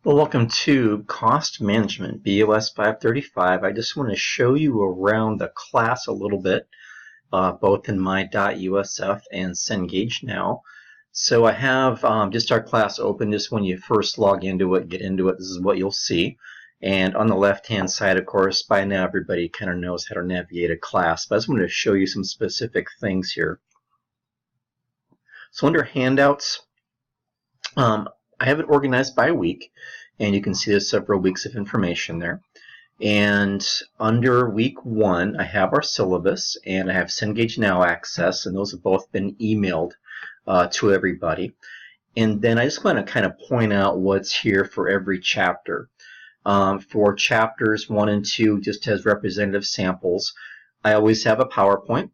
Well, welcome to Cost Management, BOS 535. I just want to show you around the class a little bit, both in my.usf and Cengage now. So I have just our class open. Just when you first log into it, get into it, this is what you'll see. And on the left-hand side, of course, by now everybody kind of knows how to navigate a class, but I just wanted to show you some specific things here. So under handouts, I have it organized by week, and you can see there's several weeks of information there. And under week 1, I have our syllabus, and I have Cengage Now access, and those have both been emailed to everybody. And then I just want to kind of point out what's here for every chapter. For chapters 1 and 2, just as representative samples, I always have a PowerPoint.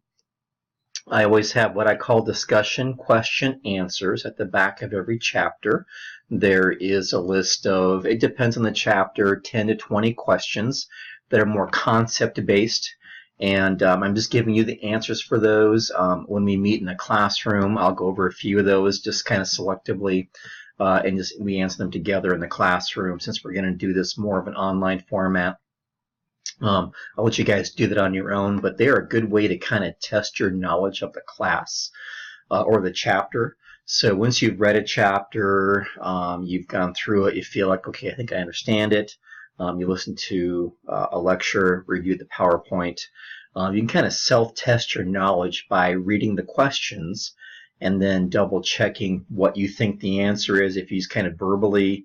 I always have what I call discussion, question, answers at the back of every chapter. There is a list of, it depends on the chapter, 10 to 20 questions that are more concept-based. And I'm just giving you the answers for those. When we meet in the classroom, I'll go over a few of those just kind of selectively, and we answer them together in the classroom since we're going to do this more of an online format. I'll let you guys do that on your own, but they're a good way to kind of test your knowledge of the class or the chapter. So once you've read a chapter, you've gone through it, you feel like, okay, I think I understand it. You listen to a lecture, review the PowerPoint. You can kind of self-test your knowledge by reading the questions and then double checking what you think the answer is. If you just kind of verbally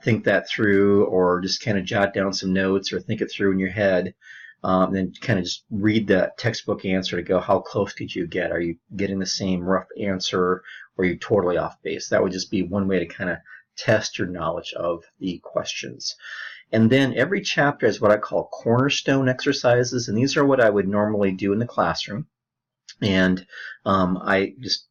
think that through, or just kind of jot down some notes or think it through in your head, then kind of just read the textbook answer to go, how close did you get? Are you getting the same rough answer, or are you totally off base? That would just be one way to kind of test your knowledge of the questions. And then every chapter is what I call cornerstone exercises, and these are what I would normally do in the classroom. And I just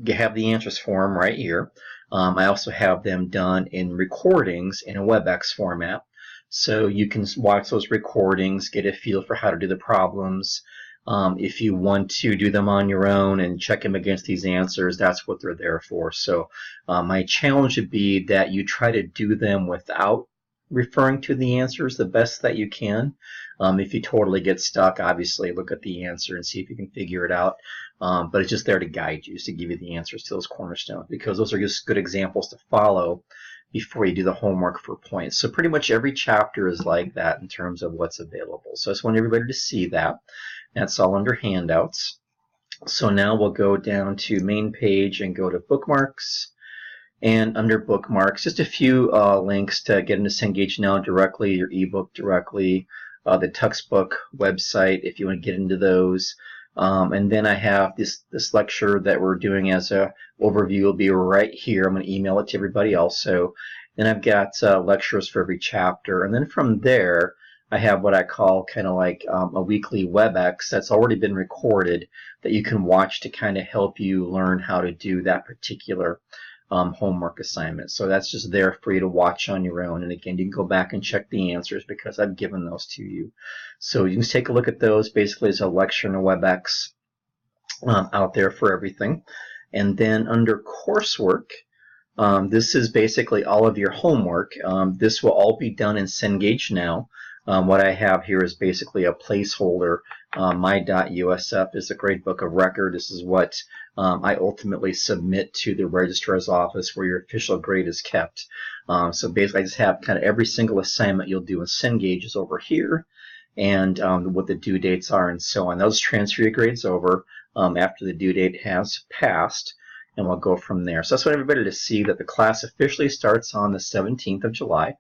have the answers for them right here. I also have them done in recordings in a WebEx format. So you can watch those recordings, get a feel for how to do the problems. If you want to do them on your own and check them against these answers, that's what they're there for. So my challenge would be that you try to do them without referring to the answers the best that you can. If you totally get stuck, obviously look at the answer and see if you can figure it out. But it's just there to guide you, to give you the answers to those cornerstones, because those are just good examples to follow before you do the homework for points. So pretty much every chapter is like that in terms of what's available. So I just want everybody to see that. That's all under handouts. So now we'll go down to main page and go to bookmarks. And under bookmarks, just a few links to get into Cengage Now directly, your ebook directly, the textbook website if you want to get into those. And then I have this lecture that we're doing as a overview will be right here. I'm going to email it to everybody also. Then I've got lectures for every chapter. And then from there, I have what I call kind of like a weekly WebEx that's already been recorded that you can watch to kind of help you learn how to do that particular homework assignment. So that's just there for you to watch on your own. And again, you can go back and check the answers because I've given those to you. So you can take a look at those. Basically, as a lecture and a WebEx out there for everything. And then under coursework, this is basically all of your homework. This will all be done in Cengage Now. What I have here is basically a placeholder. My.usf is a great book of record. This is what I ultimately submit to the registrar's office where your official grade is kept. So basically I just have kind of every single assignment you'll do in Cengage is over here, and what the due dates are and so on. Those transfer your grades over after the due date has passed, and we'll go from there. So that's what everybody to see that the class officially starts on the 17th of July.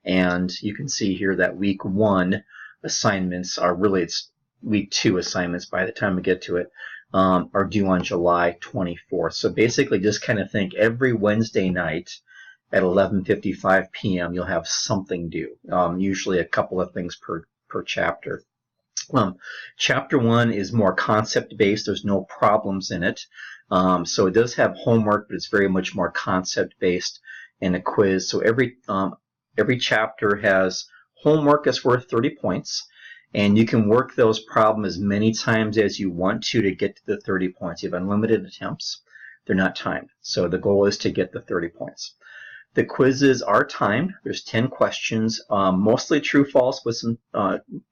And you can see here that week 1 assignments are really, it's week 2 assignments by the time we get to it, are due on July 24th. So basically just kind of think every Wednesday night at 11:55 p.m. you'll have something due, usually a couple of things per chapter. Chapter 1 is more concept-based. There's no problems in it. So it does have homework, but it's very much more concept-based and a quiz. So every chapter has homework that's worth 30 points, and you can work those problems as many times as you want to get to the 30 points. You have unlimited attempts. They're not timed. So the goal is to get the 30 points. The quizzes are timed. There's 10 questions, mostly true-false with some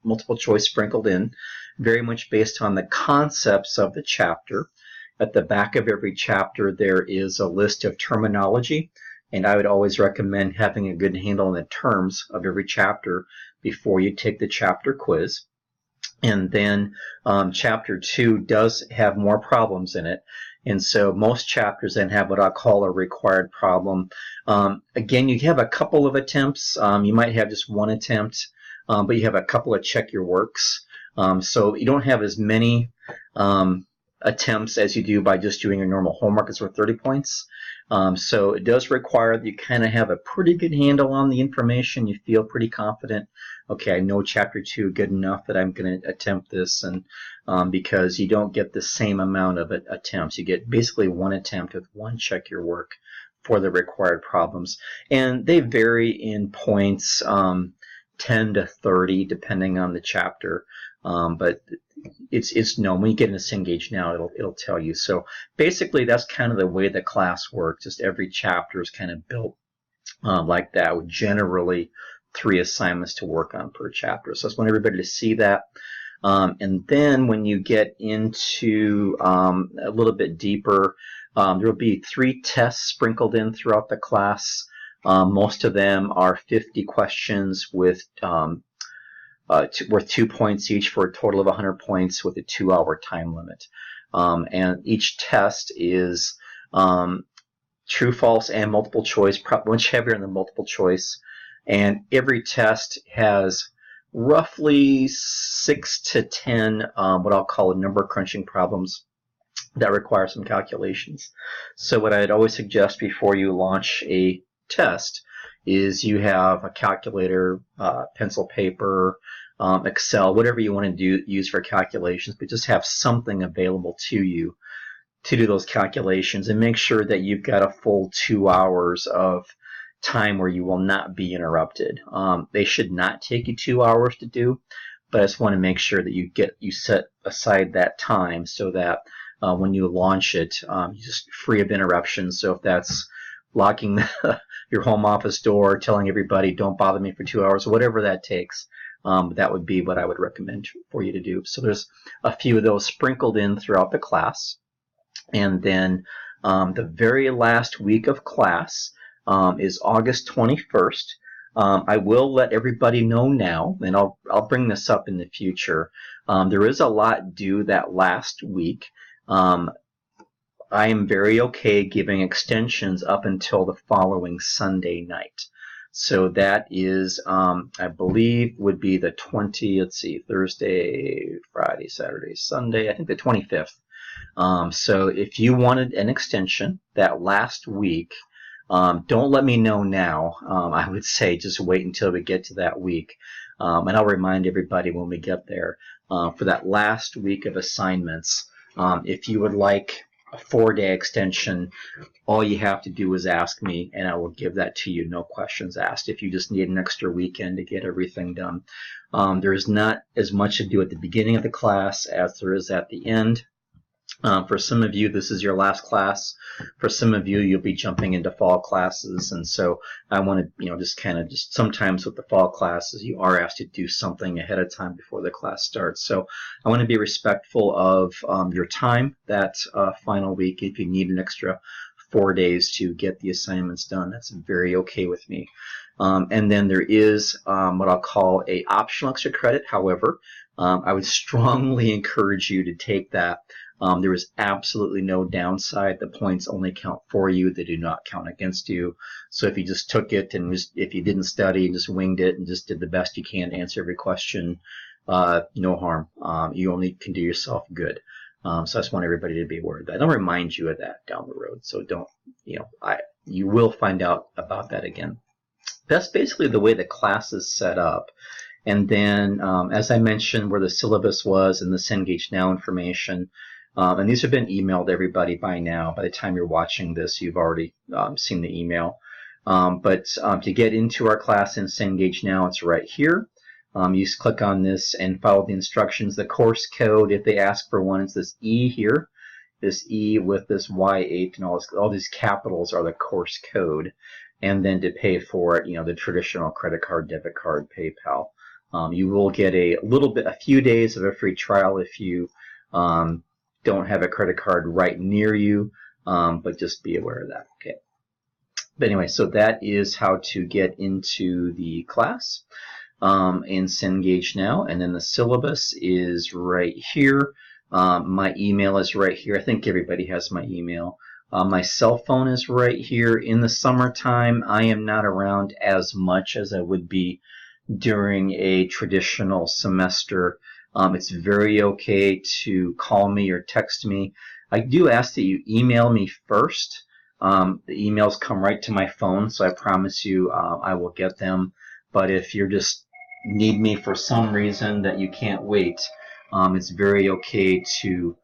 multiple choice sprinkled in, very much based on the concepts of the chapter. At the back of every chapter, there is a list of terminology, and I would always recommend having a good handle on the terms of every chapter before you take the chapter quiz. And then chapter 2 does have more problems in it. And so most chapters then have what I call a required problem. Again, you have a couple of attempts. You might have just one attempt, but you have a couple of check your works. So you don't have as many attempts as you do by just doing your normal homework. It's worth 30 points. So it does require that you kind of have a pretty good handle on the information. You feel pretty confident. Okay, I know chapter 2 good enough that I'm going to attempt this, and because you don't get the same amount of attempts. You get basically one attempt with one check your work for the required problems. And they vary in points, 10 to 30, depending on the chapter. But it's known. When you get into Cengage Now, it'll tell you. So basically, that's kind of the way the class works. Just every chapter is kind of built like that, with generally 3 assignments to work on per chapter. So I just want everybody to see that. And then when you get into a little bit deeper, there will be 3 tests sprinkled in throughout the class. Most of them are 50 questions with worth 2 points each, for a total of 100 points with a 2-hour time limit. And each test is true, false, and multiple choice, much heavier than multiple choice. And every test has roughly 6 to 10 what I'll call number crunching problems that require some calculations. So what I'd always suggest before you launch a test is you have a calculator, pencil, paper, Excel, whatever you want to use for calculations, but just have something available to you to do those calculations, and make sure that you've got a full 2 hours of time where you will not be interrupted. They should not take you 2 hours to do, but I just want to make sure that you set aside that time so that when you launch it, you're just free of interruptions. So if that's locking your home office door, telling everybody don't bother me for 2 hours, whatever that takes, that would be what I would recommend for you to do. So there's a few of those sprinkled in throughout the class. And then the very last week of class is August 21st. I will let everybody know now, and I'll bring this up in the future. There is a lot due that last week. I am very okay giving extensions up until the following Sunday night. So that is, I believe, would be the Thursday, Friday, Saturday, Sunday, I think the 25th. So if you wanted an extension that last week, don't let me know now. I would say just wait until we get to that week. And I'll remind everybody when we get there. For that last week of assignments, if you would like a 4-day extension, all you have to do is ask me, and I will give that to you, no questions asked. If you just need an extra weekend to get everything done. There is not as much to do at the beginning of the class as there is at the end. For some of you, this is your last class. For some of you, you'll be jumping into fall classes, and so I want to, just sometimes with the fall classes, you are asked to do something ahead of time before the class starts. So I want to be respectful of your time that final week. If you need an extra 4 days to get the assignments done, that's very okay with me. And then there is what I'll call a optional extra credit. However, I would strongly encourage you to take that. There is absolutely no downside. The points only count for you. They do not count against you. So if you just took it and if you didn't study and just winged it and just did the best you can to answer every question, no harm. You only can do yourself good. So I just want everybody to be aware of that. I'll remind you of that down the road. So don't, you will find out about that again. That's basically the way the class is set up. And then, as I mentioned, where the syllabus was and the Cengage Now information, and these have been emailed to everybody by now. By the time you're watching this, you've already seen the email. But to get into our class in Cengage Now, it's right here. You just click on this and follow the instructions. The course code, if they ask for one, it's this E here. This E with this Y8 and all these capitals are the course code. and then to pay for it, the traditional credit card, debit card, PayPal. You will get a few days of a free trial if you don't have a credit card right near you, but just be aware of that. Okay. But anyway, so that is how to get into the class in Cengage now, and then the syllabus is right here. My email is right here. I think everybody has my email. My cell phone is right here. In the summertime, I am not around as much as I would be during a traditional semester. It's very okay to call me or text me. I do ask that you email me first. The emails come right to my phone, so I promise you I will get them. But if you just need me for some reason that you can't wait, it's very okay to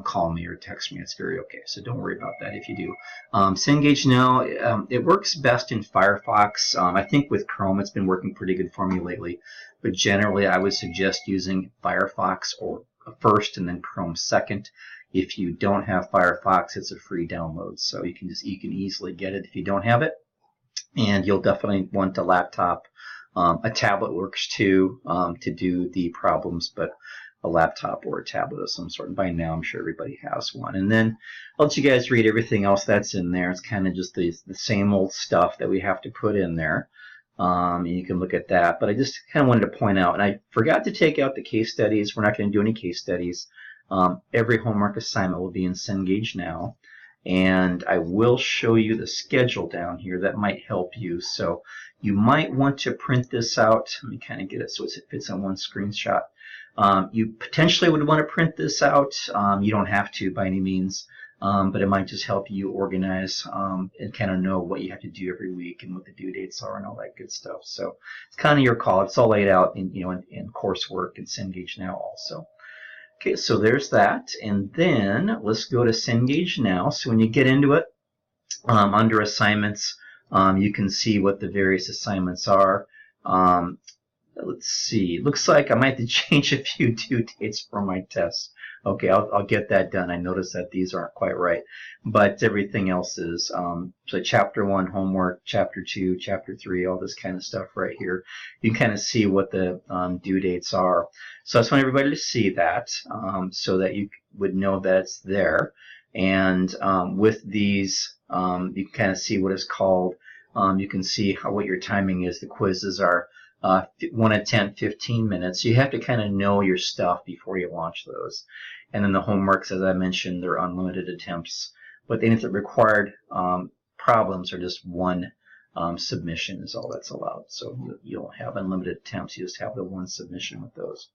call me or text me. It's very okay, so don't worry about that if you do. Cengage now, it works best in Firefox. I think with Chrome it's been working pretty good for me lately, but generally I would suggest using Firefox or first and then Chrome second. If you don't have Firefox, it's a free download, so you can easily get it if you don't have it. And you'll definitely want a laptop. A tablet works too to do the problems, but a laptop or a tablet of some sort. And by now, I'm sure everybody has one. And then I'll let you guys read everything else that's in there. It's kind of just the same old stuff that we have to put in there. And you can look at that. But I just kind of wanted to point out, and I forgot to take out the case studies. We're not going to do any case studies. Every homework assignment will be in Cengage now. And I will show you the schedule down here. That might help you. So you might want to print this out. Let me kind of get it so it fits on one screenshot. You potentially would want to print this out. You don't have to by any means, but it might just help you organize and kind of know what you have to do every week and what the due dates are and all that good stuff. So it's kind of your call. It's all laid out in in coursework and Cengage now also. Okay, so there's that, and then let's go to Cengage now. So when you get into it, under assignments, you can see what the various assignments are. Let's see. Looks like I might have to change a few due dates for my tests. Okay, I'll get that done. I noticed that these aren't quite right, but everything else is. So Chapter 1 homework, Chapter 2, Chapter 3, all this kind of stuff right here. You can kind of see what the due dates are. So I just want everybody to see that so that you would know that it's there. And with these, you can kind of see what it's called. You can see what your timing is. The quizzes are 1 attempt, 15 minutes. You have to kind of know your stuff before you launch those. And then the homeworks, as I mentioned, they're unlimited attempts. But the anything required problems are just one submission is all that's allowed. So you don't have unlimited attempts. You just have the one submission with those.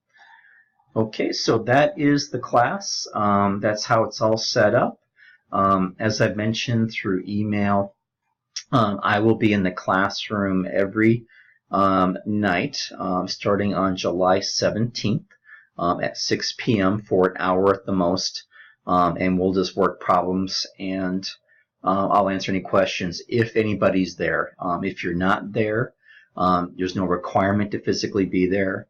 Okay, so that is the class. That's how it's all set up. As I've mentioned through email, I will be in the classroom every night starting on July 17th at 6 p.m. for an hour at the most, and we'll just work problems, and I'll answer any questions if anybody's there. If you're not there, there's no requirement to physically be there.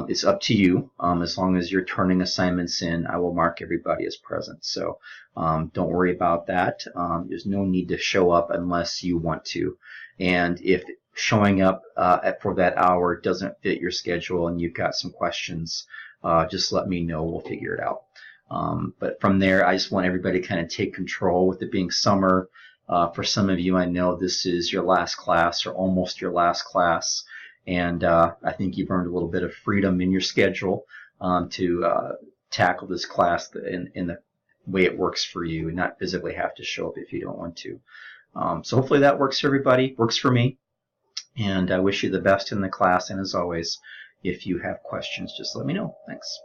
It's up to you. As long as you're turning assignments in, I will mark everybody as present. So don't worry about that. There's no need to show up unless you want to. And if showing up for that hour doesn't fit your schedule and you've got some questions, just let me know. We'll figure it out. But from there, I just want everybody to kind of take control. With it being summer, for some of you, I know this is your last class or almost your last class. And I think you've earned a little bit of freedom in your schedule to tackle this class in the way it works for you and not physically have to show up if you don't want to. So hopefully that works for everybody. Works for me. And I wish you the best in the class. And as always, if you have questions, just let me know. Thanks.